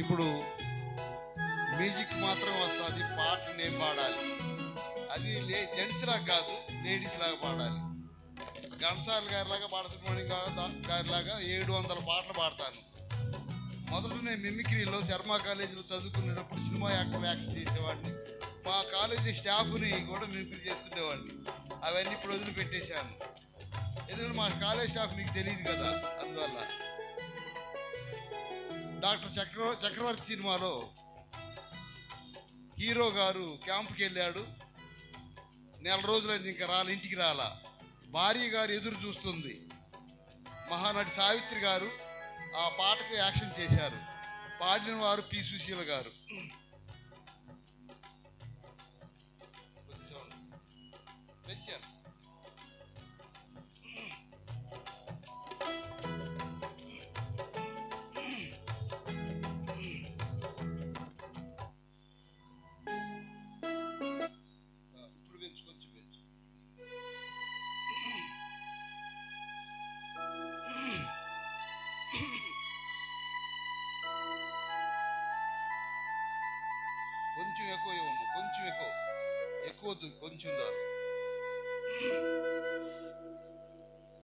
ఇప్పుడు మ్యూజిక్ మాత్రం వస్తుంది, పాట నేను పాడాలి. అది జెంట్స్ లాగా కాదు, లేడీస్ లాగా పాడాలి. ఘంటసాల గారిలాగా బాలసుబ్రహ్మణ్యం గారిలాగా 700 పాటలు పాడతాను. మొదలు నేను మిమిక్రీలో శర్మ కాలేజీలో చదువుకునేటప్పుడు సినిమా యాక్షన్ చేసేవాడిని. మా కాలేజీ స్టాఫ్ని కూడా మిమిక్రీ చేస్తుండేవాడిని. అవన్నీ ఇప్పుడు వదిలిపెట్టేశాను, ఎందుకంటే మా కాలేజ్ స్టాఫ్ మీకు తెలియదు కదా. అందువల్ల డాక్టర్ చక్రవర్తి సినిమాలో హీరో గారు క్యాంప్కి వెళ్ళాడు. నెల రోజులైంది, ఇంకా ఇంటికి రాలా. భార్య గారు ఎదురు చూస్తుంది. మహానటి సావిత్రి గారు ఆ పాటకు యాక్షన్ చేశారు. పాడిన వారు పి. సుశీల గారు. పెంచారు. ఇప్పుడు పెంచు, కొంచెం పెంచు. కొంచెం ఎక్కువ ఇవ్వము, కొంచెం ఎక్కువ, ఎక్కువద్దు, కొంచెం దారు.